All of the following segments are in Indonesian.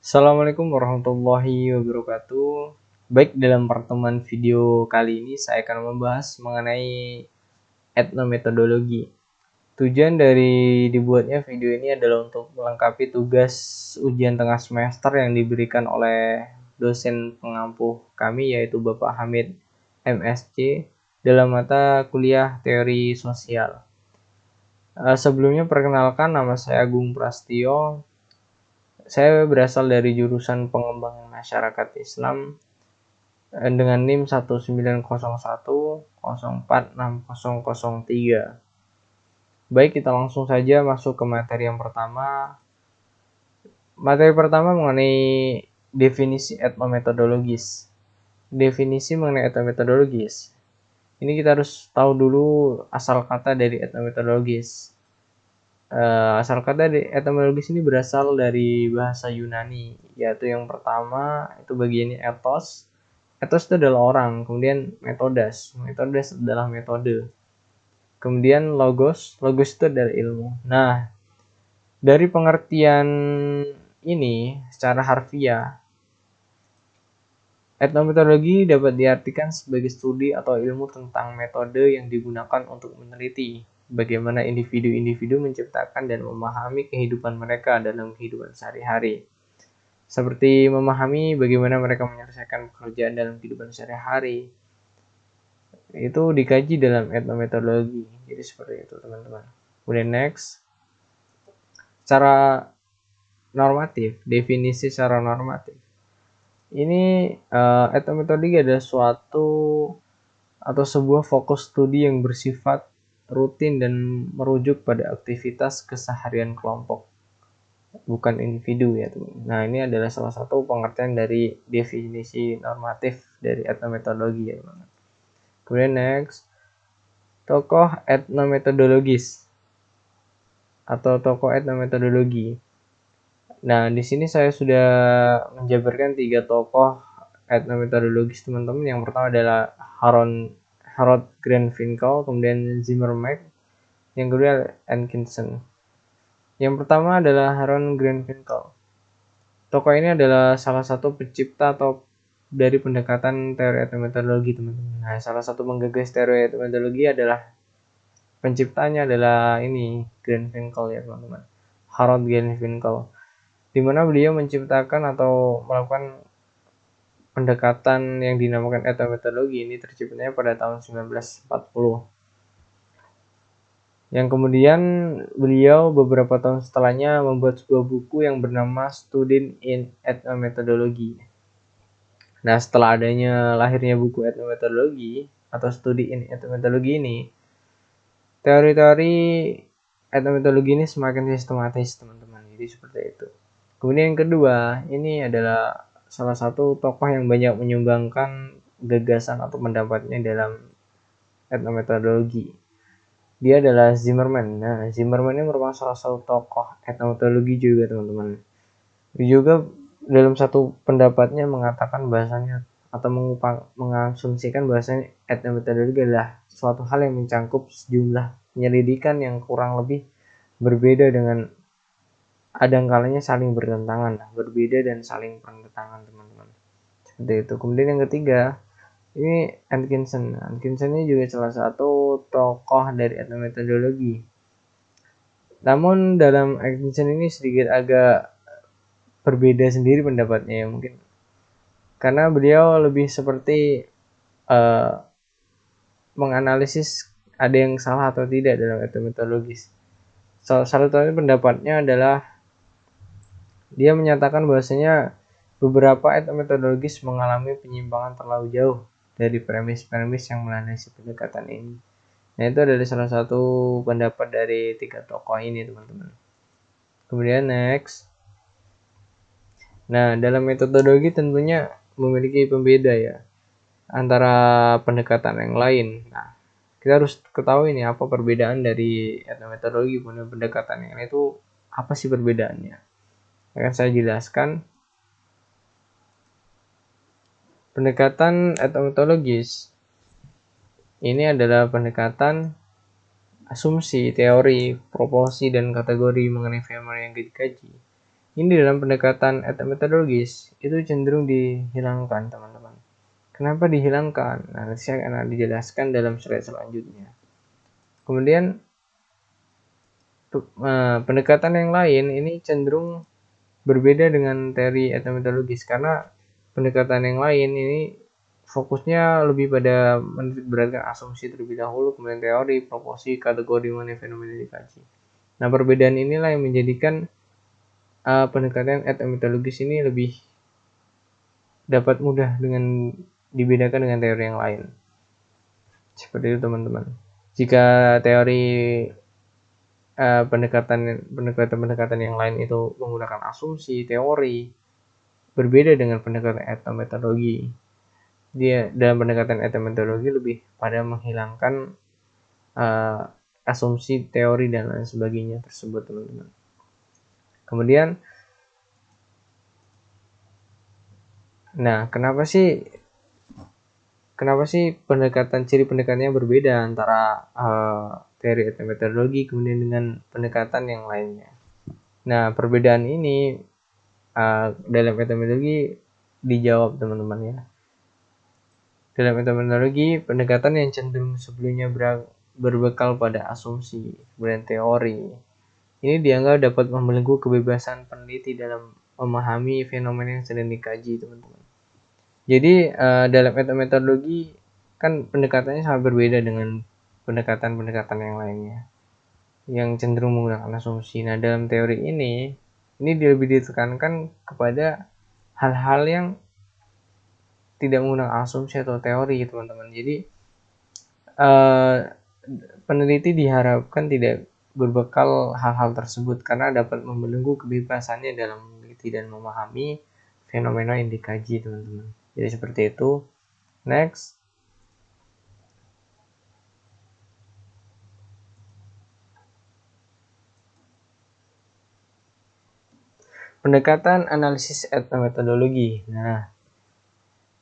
Assalamualaikum warahmatullahi wabarakatuh. Baik, dalam pertemuan video kali ini saya akan membahas mengenai etnometodologi. Tujuan dari dibuatnya video ini adalah untuk melengkapi tugas ujian tengah semester yang diberikan oleh dosen pengampu kami, yaitu Bapak Hamid MSc, dalam mata kuliah teori sosial. Sebelumnya perkenalkan, nama saya Agung Prastio. Saya berasal dari jurusan Pengembangan Masyarakat Islam dengan NIM 1901046003. Baik, kita langsung saja masuk ke materi yang pertama. Materi pertama mengenai definisi etnometodologis. Definisi mengenai etnometodologis. Ini kita harus tahu dulu asal kata dari etnometodologis. Asal kata etimologis ini berasal dari bahasa Yunani, yaitu yang pertama itu bagiannya ethos. Ethos itu adalah orang, kemudian metodas adalah metode, kemudian logos itu adalah ilmu. Nah, dari pengertian ini secara harfiah, etnometodologi dapat diartikan sebagai studi atau ilmu tentang metode yang digunakan untuk meneliti bagaimana individu-individu menciptakan dan memahami kehidupan mereka dalam kehidupan sehari-hari. Seperti memahami bagaimana mereka menyelesaikan pekerjaan dalam kehidupan sehari-hari. Itu dikaji dalam etnometodologi. Jadi seperti itu, teman-teman. Kemudian next. Secara normatif, definisi secara normatif. Ini etnometodologi adalah suatu atau sebuah fokus studi yang bersifat rutin dan merujuk pada aktivitas keseharian kelompok, bukan individu ya teman. Nah, ini adalah salah satu pengertian dari definisi normatif dari etnometodologi ya teman. Kemudian next, tokoh etnometodologis atau tokoh etnometodologi. Nah, di sini saya sudah menjabarkan 3 tokoh etnometodologis teman-teman. Yang pertama adalah Harold Grenville, kemudian Zimmerman, yang kedua Atkinson. Yang pertama adalah Harold Grenville. Tokoh ini adalah salah satu pencipta atau dari pendekatan teori etnometodologi, teman-teman. Nah, salah satu menggagas teori etnometodologi adalah penciptanya adalah ini Grenville ya teman-teman, Harold Grenville, di mana beliau menciptakan atau melakukan pendekatan yang dinamakan etnometodologi. Ini terciptanya pada tahun 1940. Yang kemudian beliau beberapa tahun setelahnya membuat sebuah buku yang bernama Student in Ethnomethodology. Nah, setelah adanya lahirnya buku etnometodologi atau Study in Ethnomethodology ini, teori-teori etnometodologi ini semakin sistematis, teman-teman. Jadi seperti itu. Kemudian yang kedua, ini adalah salah satu tokoh yang banyak menyumbangkan gagasan atau pendapatnya dalam etnometodologi. Dia adalah Zimmerman. Nah, Zimmerman ini merupakan salah satu tokoh etnometodologi juga, teman-teman. Dia juga dalam satu pendapatnya mengatakan bahasanya atau mengasumsikan bahasanya etnometodologi adalah suatu hal yang mencangkup sejumlah penyelidikan yang kurang lebih berbeda dengan kadang-kalanya saling bertentangan, berbeda dan saling bertentangan, teman-teman. Seperti itu. Kemudian yang ketiga, ini Atkinson. Atkinson ini juga salah satu tokoh dari etnometodologi. Namun dalam Atkinson ini sedikit agak berbeda sendiri pendapatnya ya mungkin. Karena beliau lebih seperti menganalisis ada yang salah atau tidak dalam etnometodologis. Salah satu pendapatnya adalah dia menyatakan bahwasanya beberapa etnometodologis mengalami penyimpangan terlalu jauh dari premis-premis yang melandasi pendekatan ini. Nah, itu adalah salah satu pendapat dari 3 tokoh ini, teman-teman. Kemudian next. Nah, dalam metodologi tentunya memiliki pembeda ya antara pendekatan yang lain. Nah, kita harus ketahui nih apa perbedaan dari etnometodologi dan pendekatan yang lain itu apa sih perbedaannya. Akan saya jelaskan. Pendekatan etnometodologis ini adalah pendekatan asumsi, teori, proporsi, dan kategori mengenai fenomena yang dikaji. Ini dalam pendekatan metodologis itu cenderung dihilangkan, teman-teman. Kenapa dihilangkan? Nah, nanti saya akan dijelaskan dalam slide selanjutnya. Kemudian pendekatan yang lain ini cenderung berbeda dengan teori metodologis, karena pendekatan yang lain ini fokusnya lebih pada menitik beratkan asumsi terlebih dahulu, kemudian teori, proporsi, kategori mana fenomena dikaji. Nah, perbedaan inilah yang menjadikan pendekatan metodologis ini lebih dapat mudah dengan dibedakan dengan teori yang lain. Seperti itu, teman-teman. Jika teori pendekatan yang lain itu menggunakan asumsi, teori, berbeda dengan pendekatan metodologi. Dia dalam pendekatan metodologi lebih pada menghilangkan asumsi, teori, dan lain sebagainya tersebut, teman-teman. Kemudian, nah, kenapa sih ciri pendekatannya berbeda antara teori metodologi kemudian dengan pendekatan yang lainnya? Nah, perbedaan ini dalam metodologi dijawab, teman-teman, ya. Dalam metodologi, pendekatan yang cenderung sebelumnya berbekal pada asumsi, kemudian teori, ini dianggap dapat membelenggu kebebasan peneliti dalam memahami fenomena yang sedang dikaji, teman-teman. Jadi dalam metodologi kan pendekatannya sangat berbeda dengan pendekatan-pendekatan yang lainnya yang cenderung menggunakan asumsi. Nah, dalam teori ini lebih ditekankan kepada hal-hal yang tidak menggunakan asumsi atau teori, teman-teman. Jadi peneliti diharapkan tidak berbekal hal-hal tersebut karena dapat membelenggu kebebasannya dalam meneliti dan memahami fenomena yang dikaji, teman-teman. Jadi seperti itu. Next. Pendekatan analisis metodologi. Nah,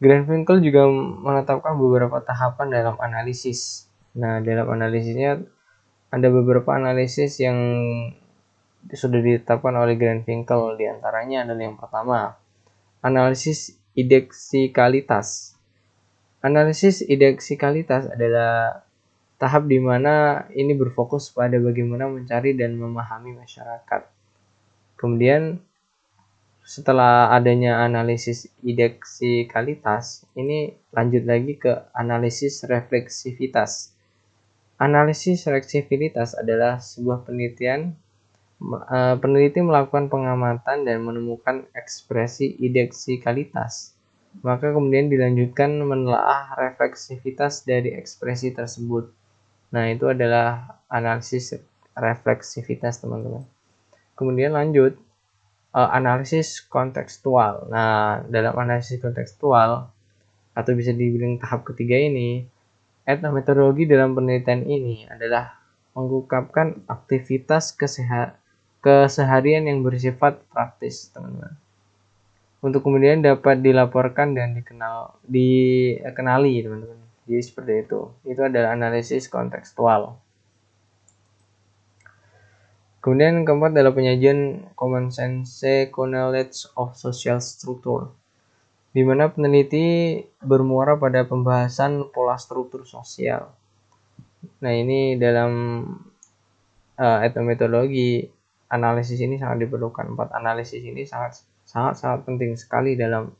Granville juga menetapkan beberapa tahapan dalam analisis. Nah, dalam analisisnya ada beberapa analisis yang sudah ditetapkan oleh Granville. Di antaranya adalah yang pertama, analisis indeksikalitas. Analisis indeksikalitas adalah tahap di mana ini berfokus pada bagaimana mencari dan memahami masyarakat. Kemudian setelah adanya analisis indeksikalitas, ini lanjut lagi ke analisis refleksivitas. Analisis refleksivitas adalah sebuah penelitian. Peneliti melakukan pengamatan dan menemukan ekspresi indeksikalitas. Maka kemudian dilanjutkan menelaah refleksivitas dari ekspresi tersebut. Nah, itu adalah analisis refleksivitas, teman-teman. Kemudian lanjut analisis kontekstual. Nah, dalam analisis kontekstual atau bisa dibilang tahap ketiga ini, etnometodologi dalam penelitian ini adalah mengungkapkan aktivitas keseharian yang bersifat praktis, teman-teman, untuk kemudian dapat dilaporkan dan dikenali, teman-teman. Jadi seperti itu. Itu adalah analisis kontekstual. Kemudian keempat adalah penyajian common sense knowledge of social structure, di mana peneliti bermuara pada pembahasan pola struktur sosial. Nah, ini dalam etnometodologi analisis ini sangat diperlukan. 4 analisis ini sangat penting sekali dalam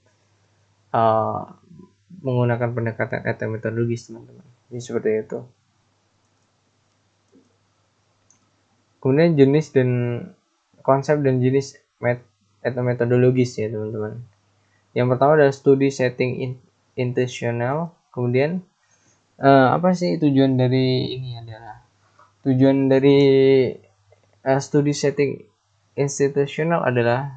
menggunakan pendekatan etnometodologis, teman-teman. Jadi seperti itu. Kemudian jenis dan konsep dan jenis etnometodologis, ya, teman-teman. Yang pertama adalah studi setting intentional. Kemudian apa sih tujuan dari ini adalah tujuan dari studi setting institusional adalah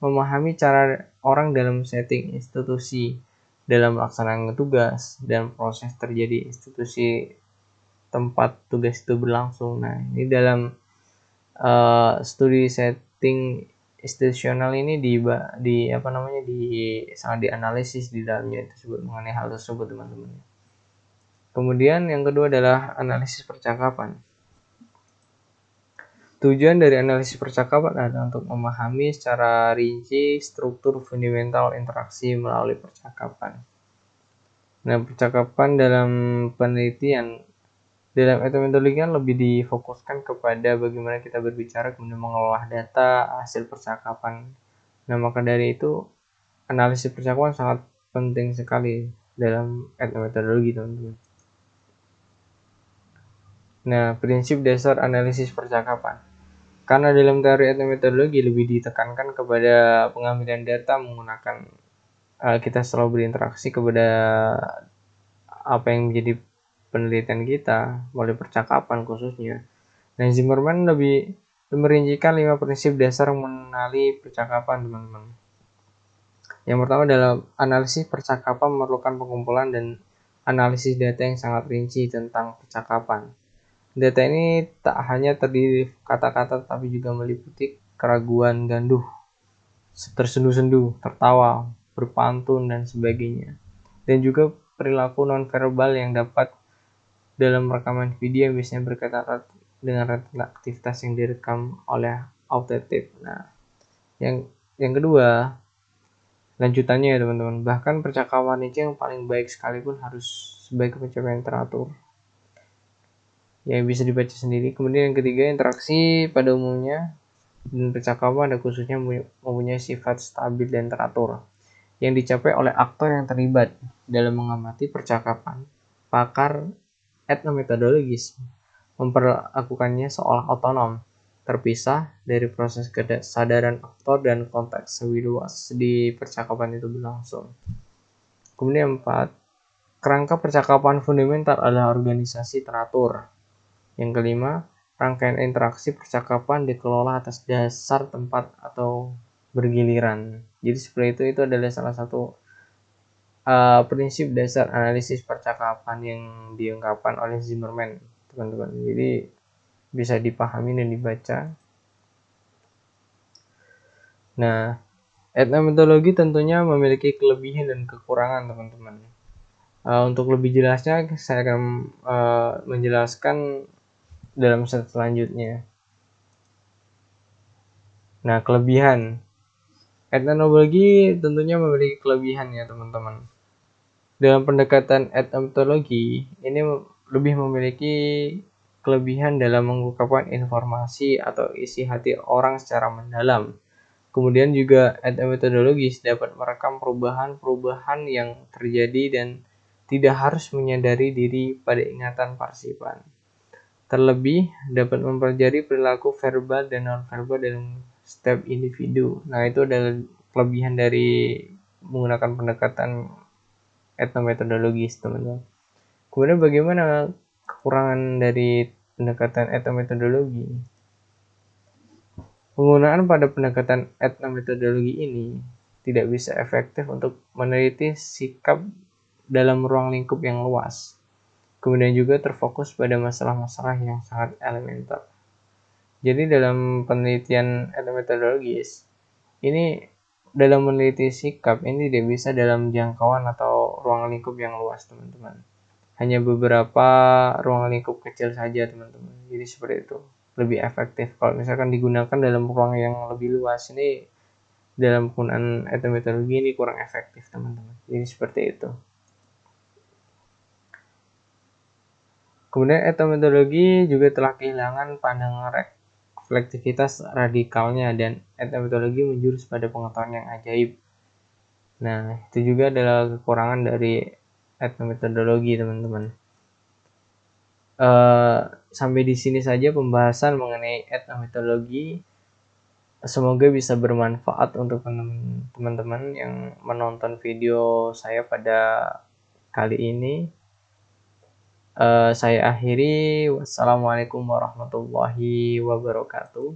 memahami cara orang dalam setting institusi dalam melaksanakan tugas dan proses terjadi institusi tempat tugas itu berlangsung. Nah, ini dalam studi setting institusional ini sangat dianalisis di dalamnya tersebut mengenai hal tersebut, teman-teman. Kemudian yang kedua adalah analisis percakapan. Tujuan dari analisis percakapan adalah untuk memahami secara rinci struktur fundamental interaksi melalui percakapan. Nah, percakapan dalam penelitian dalam etnometodologi kan lebih difokuskan kepada bagaimana kita berbicara kemudian mengolah data hasil percakapan. Nah, maka dari itu analisis percakapan sangat penting sekali dalam etnometodologi, teman-teman. Nah, prinsip dasar analisis percakapan. Karena dalam teori etnometodologi lebih ditekankan kepada pengambilan data menggunakan kita selalu berinteraksi kepada apa yang menjadi penelitian kita melalui percakapan khususnya. Nah, Zimmerman lebih merincikan 5 prinsip dasar mengenali percakapan, teman-teman. Yang pertama adalah analisis percakapan memerlukan pengumpulan dan analisis data yang sangat rinci tentang percakapan. Data ini tak hanya terdiri dari kata-kata tapi juga meliputi keraguan, ganduh, tersendu-sendu, tertawa, berpantun, dan sebagainya. Dan juga perilaku nonverbal yang dapat dalam rekaman video yang biasanya berkaitan dengan aktivitas yang direkam oleh auditif. Nah, yang kedua, lanjutannya ya teman-teman, bahkan percakapan itu yang paling baik sekalipun harus sebagai pencapaian teratur yang bisa dibaca sendiri. Kemudian yang ketiga, interaksi pada umumnya dan percakapan ada khususnya mempunyai sifat stabil dan teratur yang dicapai oleh aktor yang terlibat dalam mengamati percakapan. Pakar etnometodologis memperlakukannya seolah otonom, terpisah dari proses kesadaran aktor dan konteks lebih luas di percakapan itu berlangsung. Kemudian 4, kerangka percakapan fundamental adalah organisasi teratur. Yang kelima, rangkaian interaksi percakapan dikelola atas dasar tempat atau bergiliran. Jadi seperti itu adalah salah satu prinsip dasar analisis percakapan yang diungkapkan oleh Zimmerman, teman-teman. Jadi bisa dipahami dan dibaca. Nah, etnometodologi tentunya memiliki kelebihan dan kekurangan, teman-teman. Untuk lebih jelasnya saya akan menjelaskan dalam slide selanjutnya. Nah, kelebihan etnometodologi tentunya memiliki kelebihan ya, teman-teman. Dalam pendekatan etnometodologi ini lebih memiliki kelebihan dalam mengungkapkan informasi atau isi hati orang secara mendalam. Kemudian juga etnometodologis dapat merekam perubahan-perubahan yang terjadi dan tidak harus menyadari diri pada ingatan partisipan. Terlebih dapat mempelajari perilaku verbal dan non-verbal dalam setiap individu. Nah, itu adalah kelebihan dari menggunakan pendekatan etnometodologis, teman-teman. Kemudian bagaimana kekurangan dari pendekatan etnometodologi? Penggunaan pada pendekatan etnometodologi ini tidak bisa efektif untuk meneliti sikap dalam ruang lingkup yang luas. Kemudian juga terfokus pada masalah-masalah yang sangat elementer. Jadi dalam penelitian etnometodologis, ini dalam meneliti sikap ini tidak bisa dalam jangkauan atau ruang lingkup yang luas, teman-teman. Hanya beberapa ruang lingkup kecil saja, teman-teman. Jadi seperti itu. Lebih efektif kalau misalkan digunakan dalam ruang yang lebih luas, ini dalam penggunaan etnometodologi ini kurang efektif, teman-teman. Jadi seperti itu. Kemudian etnometodologi juga telah kehilangan pandangan reflektivitas radikalnya dan etnometodologi menjurus pada pengetahuan yang ajaib. Nah, itu juga adalah kekurangan dari etnometodologi, teman-teman. Sampai di sini saja pembahasan mengenai etnometodologi. Semoga bisa bermanfaat untuk teman-teman yang menonton video saya pada kali ini. Saya akhiri. Wassalamualaikum warahmatullahi wabarakatuh.